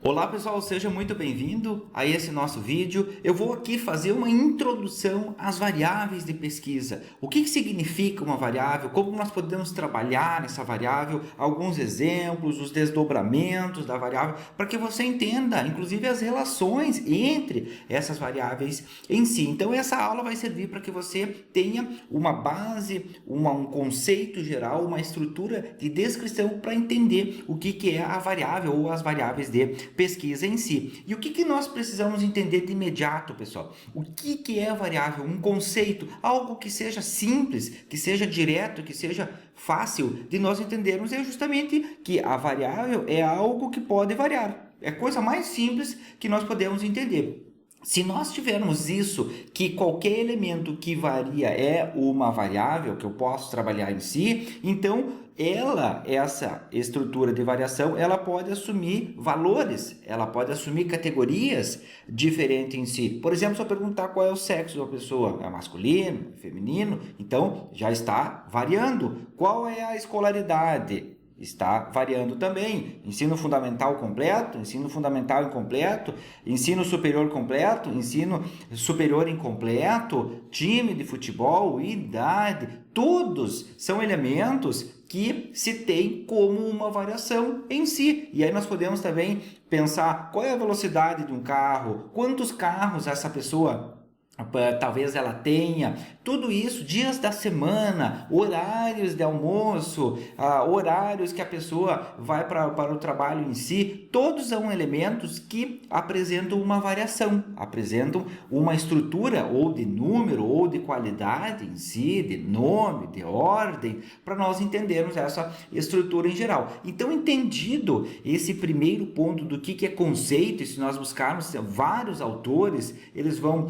Olá pessoal, seja muito bem-vindo a esse nosso vídeo. Eu vou aqui fazer uma introdução às variáveis de pesquisa. O que significa uma variável, como nós podemos trabalhar essa variável, alguns exemplos, os desdobramentos da variável, para que você entenda, inclusive, as relações entre essas variáveis em si. Então essa aula vai servir para que você tenha uma base, um conceito geral, uma estrutura de descrição para entender o que é a variável ou as variáveis de pesquisa em si. E o que nós precisamos entender de imediato, pessoal? O que é a variável? Um conceito, algo que seja simples, que seja direto, que seja fácil de nós entendermos, é justamente que a variável é algo que pode variar. É a coisa mais simples que nós podemos entender. Se nós tivermos isso, que qualquer elemento que varia é uma variável que eu posso trabalhar em si, então essa estrutura de variação, ela pode assumir valores, ela pode assumir categorias diferentes em si. Por exemplo, se eu perguntar qual é o sexo da pessoa, é masculino, é feminino, então já está variando. Qual é a escolaridade? Está variando também. Ensino fundamental completo, ensino fundamental incompleto, ensino superior completo, ensino superior incompleto, time de futebol, idade, todos são elementos que se tem como uma variação em si. E aí nós podemos também pensar qual é a velocidade de um carro, quantos carros essa pessoa talvez ela tenha, tudo isso, dias da semana, horários de almoço, horários que a pessoa vai para o trabalho em si, todos são elementos que apresentam uma variação, apresentam uma estrutura ou de número ou de qualidade em si, de nome, de ordem, para nós entendermos essa estrutura em geral. Então, entendido esse primeiro ponto do que é conceito, e se nós buscarmos vários autores, eles vão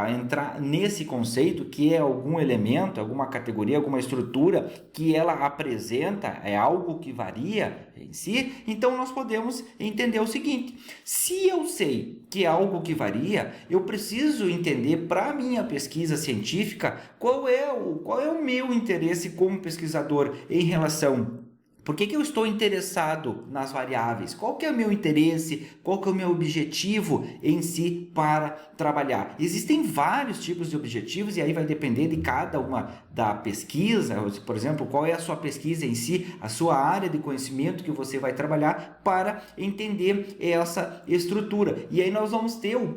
entrar nesse conceito que é algum elemento, alguma categoria, alguma estrutura que ela apresenta, é algo que varia em si. Então nós podemos entender o seguinte: se eu sei que é algo que varia, eu preciso entender para a minha pesquisa científica qual é o meu interesse como pesquisador em relação. Por que eu estou interessado nas variáveis? Qual que é o meu interesse? Qual que é o meu objetivo em si para trabalhar? Existem vários tipos de objetivos e aí vai depender de cada uma da pesquisa. Por exemplo, qual é a sua pesquisa em si, a sua área de conhecimento que você vai trabalhar para entender essa estrutura. E aí nós vamos ter um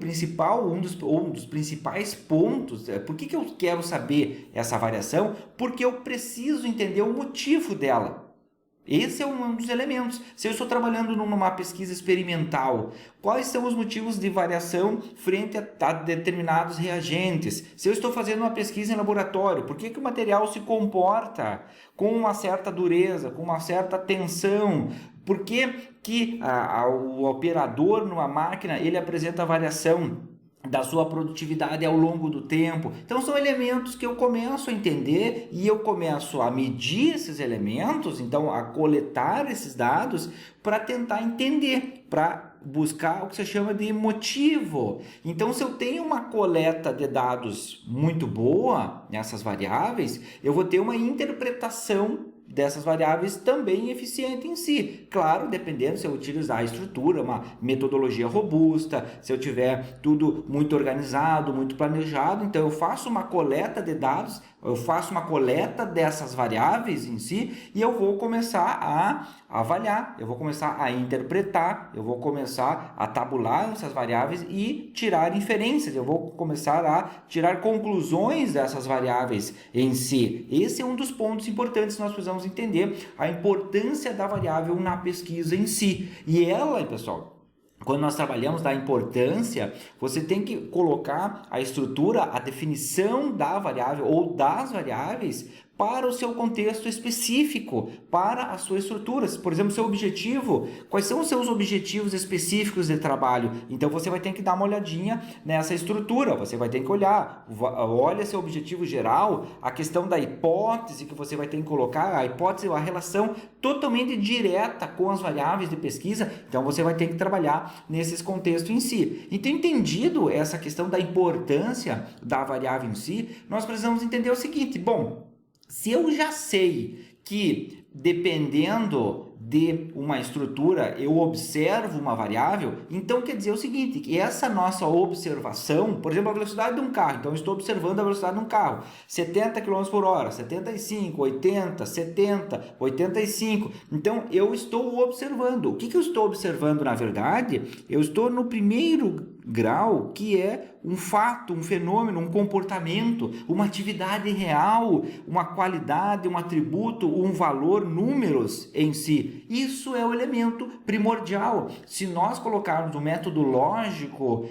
dos principais pontos. Por que eu quero saber essa variação? Porque eu preciso entender o motivo dela. Esse é um dos elementos. Se eu estou trabalhando numa pesquisa experimental, quais são os motivos de variação frente a determinados reagentes? Se eu estou fazendo uma pesquisa em laboratório, por que o material se comporta com uma certa dureza, com uma certa tensão? Por que o operador numa máquina ele apresenta variação da sua produtividade ao longo do tempo? Então são elementos que eu começo a entender e eu começo a medir esses elementos, então a coletar esses dados para tentar entender, para buscar o que se chama de motivo. Então, se eu tenho uma coleta de dados muito boa nessas variáveis, eu vou ter uma interpretação dessas variáveis também eficiente em si. Claro, dependendo se eu utilizar a estrutura, uma metodologia robusta, se eu tiver tudo muito organizado, muito planejado, então eu faço uma coleta de dados, eu faço uma coleta dessas variáveis em si e eu vou começar a avaliar, eu vou começar a interpretar, eu vou começar a tabular essas variáveis e tirar inferências, eu vou começar a tirar conclusões dessas variáveis em si. Esse é um dos pontos importantes que nós precisamos entender, a importância da variável na pesquisa em si. E ela, pessoal, quando nós trabalhamos da importância, você tem que colocar a estrutura, a definição da variável ou das variáveis para o seu contexto específico, para a sua estrutura. Por exemplo, seu objetivo, quais são os seus objetivos específicos de trabalho? Então você vai ter que dar uma olhadinha nessa estrutura, você vai ter que olha seu objetivo geral, a questão da hipótese que você vai ter que colocar, a hipótese, a relação totalmente direta com as variáveis de pesquisa, então você vai ter que trabalhar nesses contextos em si. Então, entendido essa questão da importância da variável em si, nós precisamos entender o seguinte: bom, se eu já sei que dependendo de uma estrutura, eu observo uma variável, então quer dizer o seguinte, que essa nossa observação, por exemplo, a velocidade de um carro, então eu estou observando a velocidade de um carro, 70 km por hora, 75, 80, 70, 85, então eu estou observando. O que eu estou observando, na verdade? Eu estou no primeiro grau, que é um fato, um fenômeno, um comportamento, uma atividade real, uma qualidade, um atributo, um valor, números em si. Isso é o elemento primordial. Se nós colocarmos o método lógico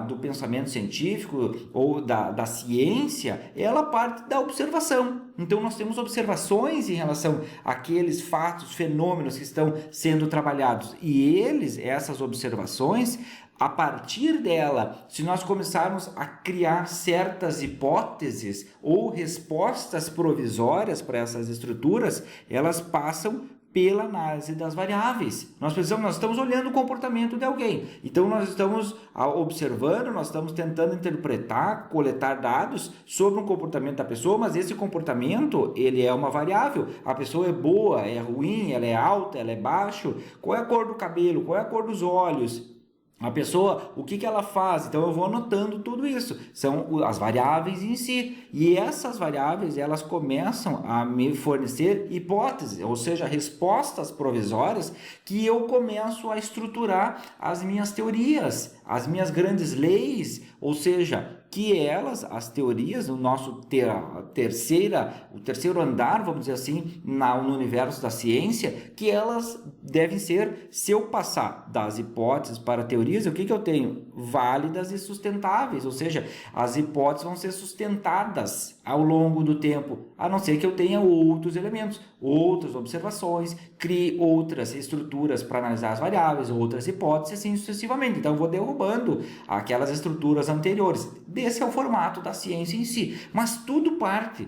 do pensamento científico ou da ciência, ela parte da observação. Então, nós temos observações em relação àqueles fatos, fenômenos que estão sendo trabalhados. E essas observações, a partir dela, se nós começarmos a criar certas hipóteses ou respostas provisórias para essas estruturas, elas passam pela análise das variáveis. Nós estamos olhando o comportamento de alguém. Então, nós estamos observando, nós estamos tentando interpretar, coletar dados sobre um comportamento da pessoa, mas esse comportamento, ele é uma variável. A pessoa é boa, é ruim, ela é alta, ela é baixa, qual é a cor do cabelo, qual é a cor dos olhos, a pessoa, o que ela faz? Então eu vou anotando tudo isso. São as variáveis em si. E essas variáveis, elas começam a me fornecer hipóteses, ou seja, respostas provisórias que eu começo a estruturar as minhas teorias, as minhas grandes leis, ou seja, que as teorias, o nosso o terceiro andar, vamos dizer assim, no universo da ciência, que elas devem ser, se eu passar das hipóteses para teorias, o que eu tenho? Válidas e sustentáveis, ou seja, as hipóteses vão ser sustentadas ao longo do tempo, a não ser que eu tenha outros elementos, outras observações, crie outras estruturas para analisar as variáveis, outras hipóteses, assim sucessivamente. Então, eu vou derrubando aquelas estruturas anteriores. Esse é o formato da ciência em si. Mas tudo parte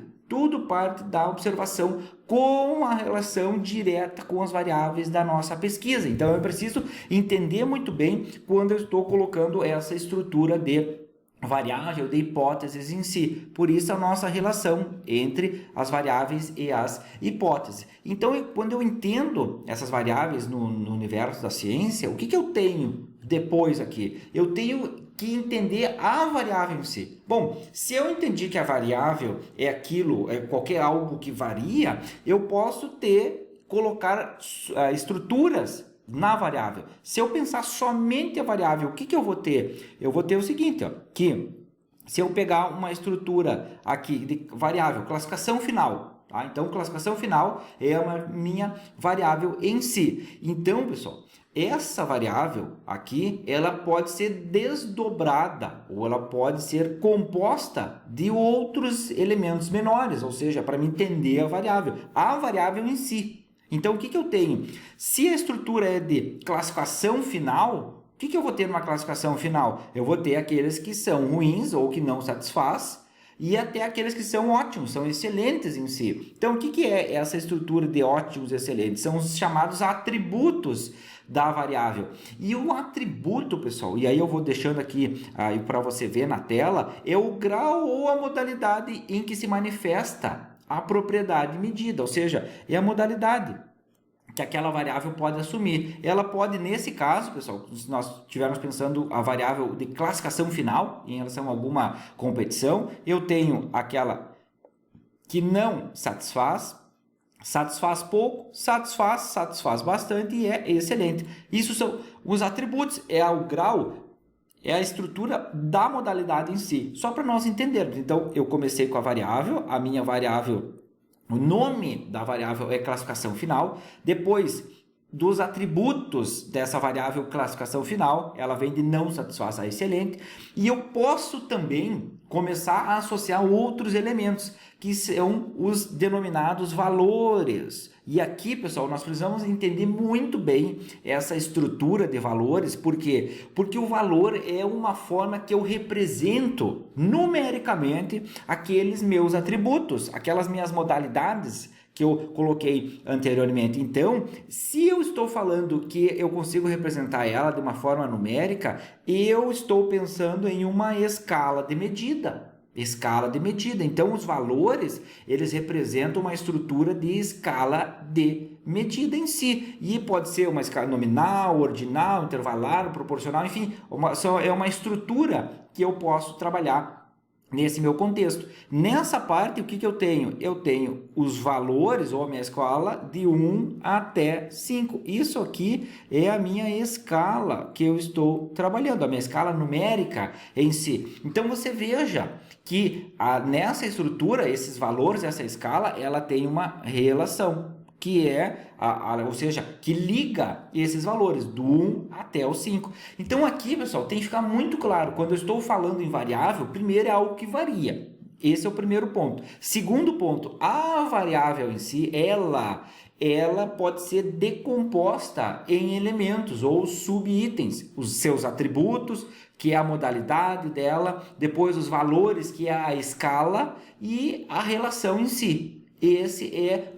da observação com a relação direta com as variáveis da nossa pesquisa. Então, eu preciso entender muito bem quando eu estou colocando essa estrutura de variável, de hipóteses em si. Por isso a nossa relação entre as variáveis e as hipóteses. Então, quando eu entendo essas variáveis no universo da ciência, o que eu tenho depois aqui? Eu tenho que entender a variável em si. Bom, se eu entendi que a variável é aquilo, é qualquer algo que varia, eu posso colocar estruturas na variável. Se eu pensar somente a variável, o que eu vou ter? Eu vou ter o seguinte, que se eu pegar uma estrutura aqui de variável, classificação final, tá? Então, classificação final é uma minha variável em si. Então, pessoal, essa variável aqui, ela pode ser desdobrada ou ela pode ser composta de outros elementos menores, ou seja, para me entender a variável em si. Então, o que eu tenho? Se a estrutura é de classificação final, o que eu vou ter numa classificação final? Eu vou ter aqueles que são ruins ou que não satisfaz e até aqueles que são ótimos, são excelentes em si. Então, o que é essa estrutura de ótimos e excelentes? São os chamados atributos da variável. E o atributo, pessoal, e aí eu vou deixando aqui para você ver na tela, é o grau ou a modalidade em que se manifesta a propriedade medida, ou seja, é a modalidade que aquela variável pode assumir. Ela pode, nesse caso, pessoal, se nós estivermos pensando a variável de classificação final em relação a alguma competição, eu tenho aquela que não satisfaz pouco, satisfaz bastante e é excelente. Isso são os atributos, é o grau, é a estrutura da modalidade em si. Só para nós entendermos. Então, eu comecei com a variável, a minha variável, o nome da variável é classificação final. Depois dos atributos dessa variável classificação final, ela vem de não satisfaz a excelente. E eu posso também começar a associar outros elementos, que são os denominados valores. E aqui, pessoal, nós precisamos entender muito bem essa estrutura de valores. Por quê? Porque o valor é uma forma que eu represento numericamente aqueles meus atributos, aquelas minhas modalidades que eu coloquei anteriormente. Então, se eu estou falando que eu consigo representar ela de uma forma numérica, eu estou pensando em uma escala de medida. Escala de medida. Então, os valores, eles representam uma estrutura de escala de medida em si. E pode ser uma escala nominal, ordinal, intervalar, proporcional, enfim, é uma estrutura que eu posso trabalhar nesse meu contexto. Nessa parte, o que eu tenho? Eu tenho os valores, ou a minha escala, de 1 até 5. Isso aqui é a minha escala que eu estou trabalhando, a minha escala numérica em si. Então, você veja que nessa estrutura, esses valores, essa escala, ela tem uma relação, que é, ou seja, que liga esses valores, do 1 até o 5. Então aqui, pessoal, tem que ficar muito claro, quando eu estou falando em variável, primeiro é algo que varia. Esse é o primeiro ponto. Segundo ponto, a variável em si, ela pode ser decomposta em elementos ou subitens, os seus atributos, que é a modalidade dela, depois os valores, que é a escala, e a relação em si. Esse é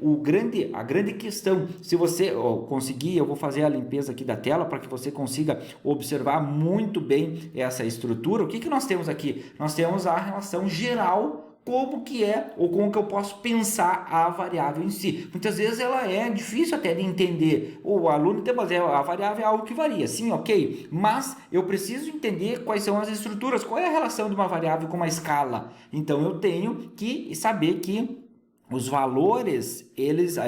a grande questão. Se você conseguir, eu vou fazer a limpeza aqui da tela para que você consiga observar muito bem essa estrutura. O que nós temos aqui? Nós temos a relação geral, como que é, ou como que eu posso pensar a variável em si. Muitas vezes ela é difícil até de entender. O aluno tem que fazer, a variável é algo que varia, sim, ok, mas eu preciso entender quais são as estruturas, qual é a relação de uma variável com uma escala. Então eu tenho que saber que os valores,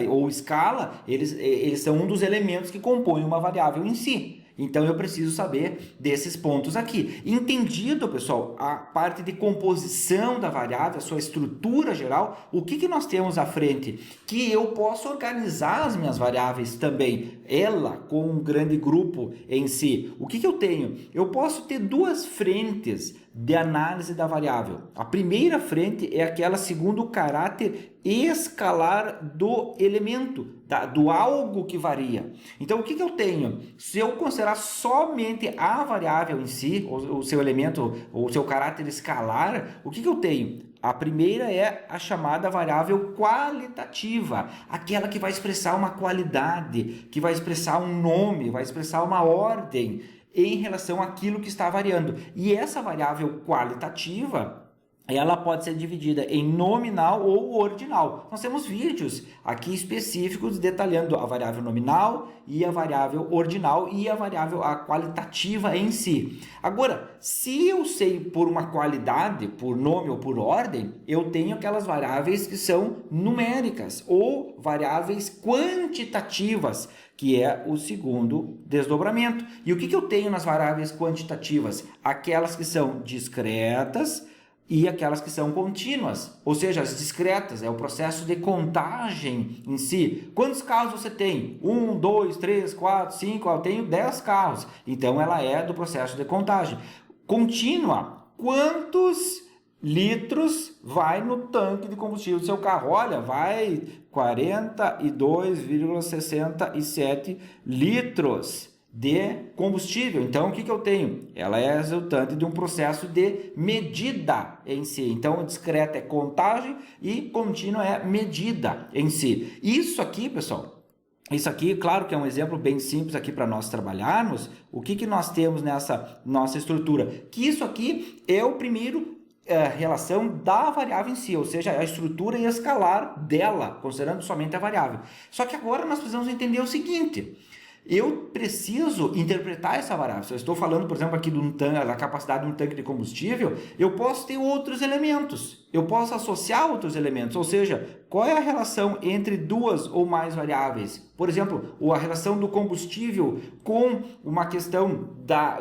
ou escala, eles são um dos elementos que compõem uma variável em si. Então, eu preciso saber desses pontos aqui. Entendido, pessoal, a parte de composição da variável, a sua estrutura geral, o que nós temos à frente? Que eu posso organizar as minhas variáveis também, ela com um grande grupo em si. O que eu tenho? Eu posso ter duas frentes de análise da variável. A primeira frente é aquela segundo o caráter escalar do elemento, do algo que varia. Então, o que eu tenho? Se eu considerar somente a variável em si, o seu elemento, o seu caráter escalar, o que eu tenho? A primeira é a chamada variável qualitativa, aquela que vai expressar uma qualidade, que vai expressar um nome, vai expressar uma ordem em relação àquilo que está variando. E essa variável qualitativa, ela pode ser dividida em nominal ou ordinal. Nós temos vídeos aqui específicos detalhando a variável nominal e a variável ordinal e a variável qualitativa em si. Agora, se eu sei por uma qualidade, por nome ou por ordem, eu tenho aquelas variáveis que são numéricas ou variáveis quantitativas, que é o segundo desdobramento. E o que eu tenho nas variáveis quantitativas? Aquelas que são discretas e aquelas que são contínuas, ou seja, as discretas, é o processo de contagem em si. Quantos carros você tem? 1, 2, 3, 4, 5, eu tenho 10 carros. Então, ela é do processo de contagem. Contínua, quantos litros vai no tanque de combustível do seu carro? Olha, vai 42,67 litros de combustível. Então, o que eu tenho? Ela é resultante de um processo de medida em si. Então, discreta é contagem e contínua é medida em si. Isso aqui, pessoal, isso aqui, claro que é um exemplo bem simples aqui para nós trabalharmos. O que nós temos nessa nossa estrutura? Que isso aqui é o primeiro relação da variável em si, ou seja, a estrutura escalar dela, considerando somente a variável. Só que agora nós precisamos entender o seguinte: eu preciso interpretar essa variável. Se eu estou falando, por exemplo, aqui da capacidade de um tanque de combustível, eu posso ter outros elementos. Eu posso associar outros elementos. Ou seja, qual é a relação entre duas ou mais variáveis? Por exemplo, a relação do combustível com uma questão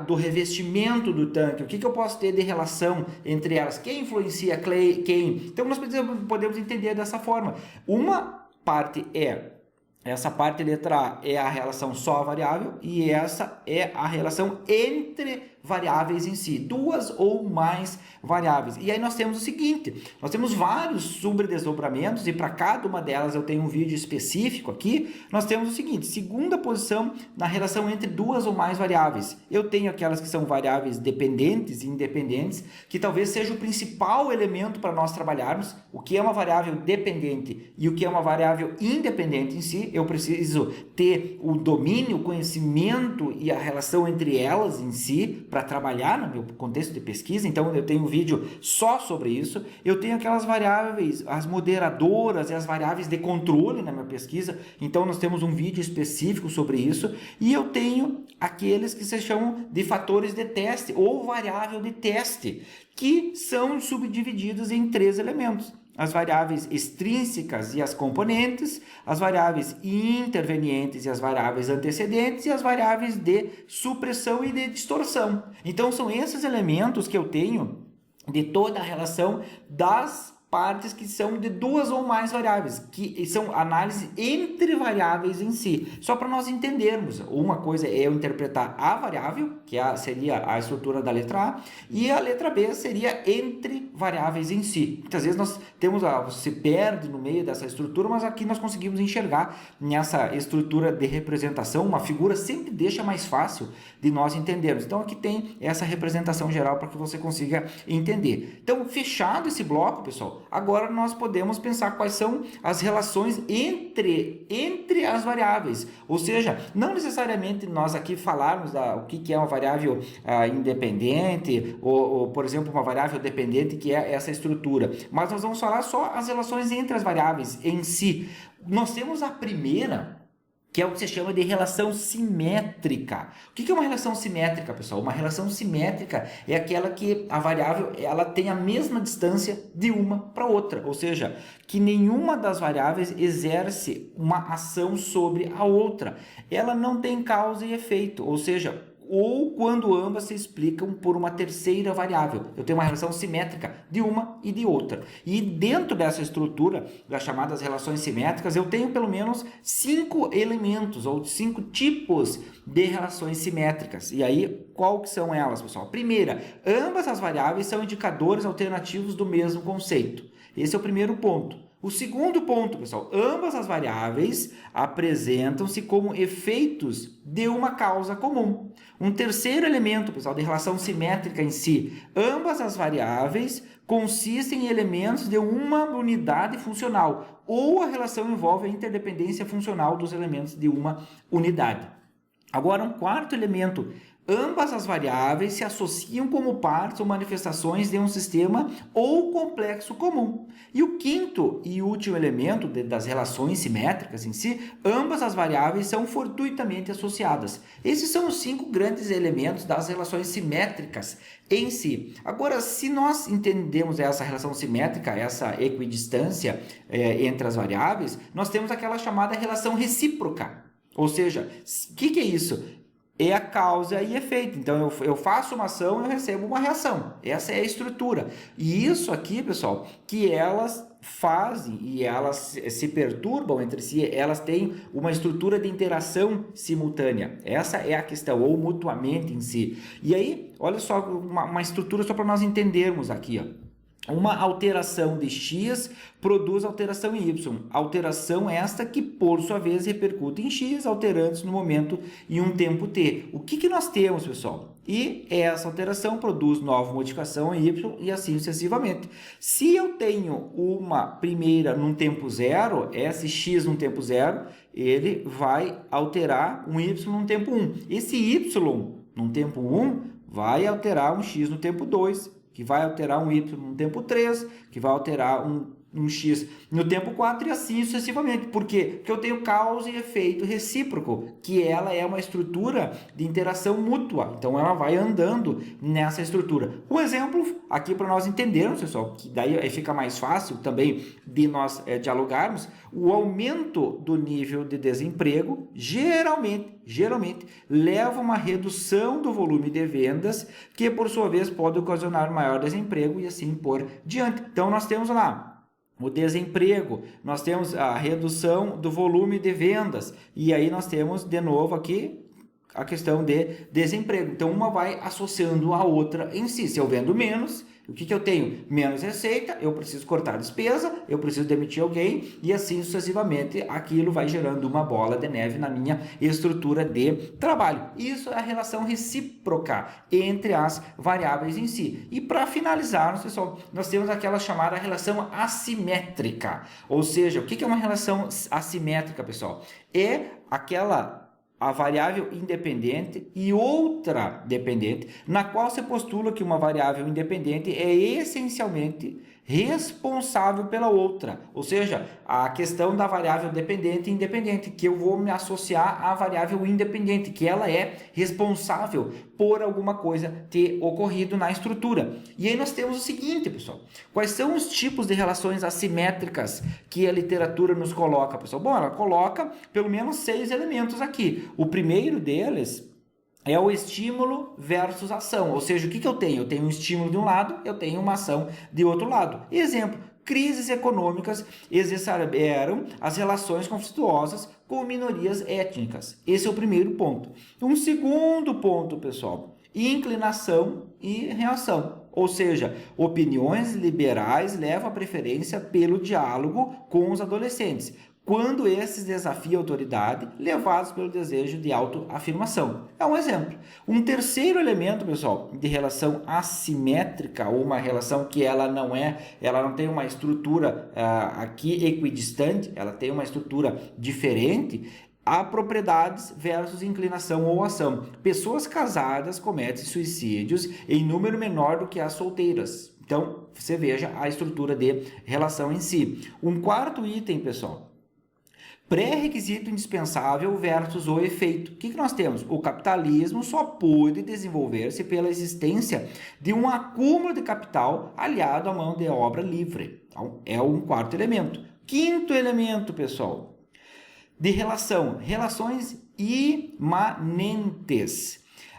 do revestimento do tanque. O que eu posso ter de relação entre elas? Quem influencia quem? Então, nós podemos entender dessa forma. Uma parte essa parte letra A é a relação só variável e essa é a relação entre variáveis em si, duas ou mais variáveis. E aí nós temos o seguinte, nós temos vários subdesdobramentos e para cada uma delas eu tenho um vídeo específico aqui. Nós temos o seguinte: segunda posição na relação entre duas ou mais variáveis. Eu tenho aquelas que são variáveis dependentes e independentes, que talvez seja o principal elemento para nós trabalharmos. O que é uma variável dependente e o que é uma variável independente em si eu preciso ter o domínio, o conhecimento e a relação entre elas em si para trabalhar no meu contexto de pesquisa. Então eu tenho um vídeo só sobre isso. Eu tenho aquelas variáveis, as moderadoras e as variáveis de controle na minha pesquisa. Então nós temos um vídeo específico sobre isso. E eu tenho aqueles que se chamam de fatores de teste ou variável de teste, que são subdivididos em 3 elementos: as variáveis extrínsecas e as componentes, as variáveis intervenientes e as variáveis antecedentes, e as variáveis de supressão e de distorção. Então são esses elementos que eu tenho de toda a relação das partes que são de 2 ou mais variáveis, que são análise entre variáveis em si. Só para nós entendermos, uma coisa é eu interpretar a variável, que seria a estrutura da letra A, e a letra B seria entre variáveis em si. Muitas vezes nós temos, se perde no meio dessa estrutura, mas aqui nós conseguimos enxergar nessa estrutura de representação, uma figura sempre deixa mais fácil de nós entendermos. Então aqui tem essa representação geral para que você consiga entender. Então, fechado esse bloco, pessoal, agora nós podemos pensar quais são as relações entre as variáveis. Ou seja, não necessariamente nós aqui falarmos o que é uma variável independente ou, por exemplo, uma variável dependente, que é essa estrutura. Mas nós vamos falar só as relações entre as variáveis em si. Nós temos a primeira, que é o que se chama de relação simétrica. O que é uma relação simétrica, pessoal? Uma relação simétrica é aquela que a variável ela tem a mesma distância de uma para outra, ou seja, que nenhuma das variáveis exerce uma ação sobre a outra. Ela não tem causa e efeito, ou seja, ou quando ambas se explicam por uma terceira variável. Eu tenho uma relação simétrica de uma e de outra. E dentro dessa estrutura, das chamadas relações simétricas, eu tenho pelo menos 5 elementos ou 5 tipos de relações simétricas. E aí, qual que são elas, pessoal? Primeira, ambas as variáveis são indicadores alternativos do mesmo conceito. Esse é o primeiro ponto. O segundo ponto, pessoal, ambas as variáveis apresentam-se como efeitos de uma causa comum. Um terceiro elemento, pessoal, de relação simétrica em si, ambas as variáveis consistem em elementos de uma unidade funcional, ou a relação envolve a interdependência funcional dos elementos de uma unidade. Agora, um quarto elemento: ambas as variáveis se associam como partes ou manifestações de um sistema ou complexo comum. E o quinto e último elemento das relações simétricas em si, ambas as variáveis são fortuitamente associadas. Esses são os 5 grandes elementos das relações simétricas em si. Agora, se nós entendemos essa relação simétrica, essa equidistância entre as variáveis, nós temos aquela chamada relação recíproca. Ou seja, o que é isso? É a causa e efeito. Então, eu faço uma ação e eu recebo uma reação. Essa é a estrutura. E isso aqui, pessoal, que elas fazem e elas se perturbam entre si, elas têm uma estrutura de interação simultânea. Essa é a questão, ou mutuamente em si. E aí, olha só, uma estrutura só para nós entendermos aqui, ó. Uma alteração de x produz alteração em y. Alteração esta que, por sua vez, repercute em x, alterando-se no momento em um tempo t. O que nós temos, pessoal? E essa alteração produz nova modificação em y e assim sucessivamente. Se eu tenho uma primeira num tempo zero, esse x num tempo zero, ele vai alterar um y num tempo 1. Esse y num tempo 1 vai alterar um x no tempo 2, que vai alterar um y no tempo 3, que vai alterar um x no tempo 4 e assim sucessivamente. Por quê? Porque eu tenho causa e efeito recíproco, que ela é uma estrutura de interação mútua. Então, ela vai andando nessa estrutura. Um exemplo aqui para nós entendermos, pessoal, que daí fica mais fácil também de nós dialogarmos, o aumento do nível de desemprego geralmente leva a uma redução do volume de vendas, que por sua vez pode ocasionar maior desemprego e assim por diante. Então, nós temos lá o desemprego, nós temos a redução do volume de vendas, e aí nós temos de novo aqui a questão de desemprego. Então, uma vai associando a outra em si. Se eu vendo menos, O que eu tenho? Menos receita, eu preciso cortar despesa, eu preciso demitir alguém e assim sucessivamente aquilo vai gerando uma bola de neve na minha estrutura de trabalho. Isso é a relação recíproca entre as variáveis em si. E para finalizar, pessoal, nós temos aquela chamada relação assimétrica. Ou seja, o que é uma relação assimétrica, pessoal? É a variável independente e outra dependente, na qual se postula que uma variável independente é essencialmente responsável pela outra, ou seja, a questão da variável dependente e independente, que eu vou me associar à variável independente, que ela é responsável por alguma coisa ter ocorrido na estrutura. E aí nós temos o seguinte, pessoal, quais são os tipos de relações assimétricas que a literatura nos coloca, pessoal? Bom, ela coloca pelo menos 6 elementos aqui. O primeiro deles é o estímulo versus ação, ou seja, o que eu tenho? Eu tenho um estímulo de um lado, eu tenho uma ação de outro lado. Exemplo, crises econômicas exacerbaram as relações conflituosas com minorias étnicas. Esse é o primeiro ponto. Um segundo ponto, pessoal, inclinação e reação. Ou seja, opiniões liberais levam a preferência pelo diálogo com os adolescentes, quando esses desafiam a autoridade, levados pelo desejo de autoafirmação. É um exemplo. Um terceiro elemento, pessoal, de relação assimétrica, ou uma relação que ela não tem uma estrutura aqui equidistante, ela tem uma estrutura diferente, há propriedades versus inclinação ou ação. Pessoas casadas cometem suicídios em número menor do que as solteiras. Então, você veja a estrutura de relação em si. Um quarto item, pessoal, pré-requisito indispensável versus o efeito. O que nós temos? O capitalismo só pôde desenvolver-se pela existência de um acúmulo de capital aliado à mão de obra livre. Então, é um quarto elemento. Quinto elemento, pessoal, de relações imanentes.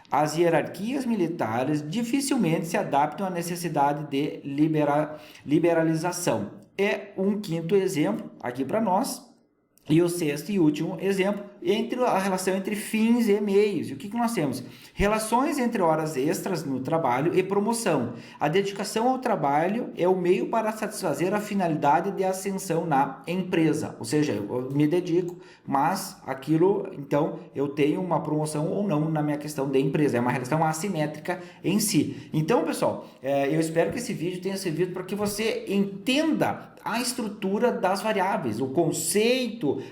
As hierarquias militares dificilmente se adaptam à necessidade de liberalização. É um quinto exemplo aqui para nós. E o sexto e último exemplo, a relação entre fins e meios. E o que nós temos? Relações entre horas extras no trabalho e promoção. A dedicação ao trabalho é o meio para satisfazer a finalidade de ascensão na empresa. Ou seja, eu me dedico, mas aquilo, então, eu tenho uma promoção ou não na minha questão de empresa. É uma relação assimétrica em si. Então, pessoal, eu espero que esse vídeo tenha servido para que você entenda a estrutura das variáveis, o conceito,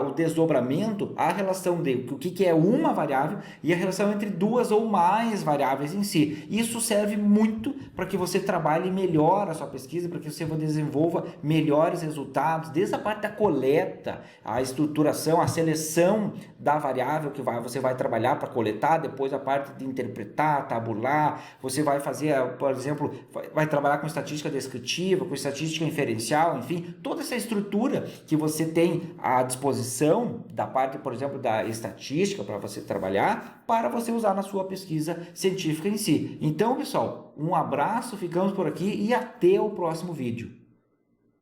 o desdobramento, a relação de o que é uma variável e a relação entre duas ou mais variáveis em si. Isso serve muito para que você trabalhe melhor a sua pesquisa, para que você desenvolva melhores resultados, desde a parte da coleta, a estruturação, a seleção da variável que você vai trabalhar para coletar, depois a parte de interpretar, tabular, você vai fazer, por exemplo, vai trabalhar com estatística descritiva, com estatística inferencial, enfim, toda essa estrutura que você tem à disposição da parte, por exemplo, da estatística para você trabalhar, para você usar na sua pesquisa científica em si. Então, pessoal, um abraço, ficamos por aqui e até o próximo vídeo.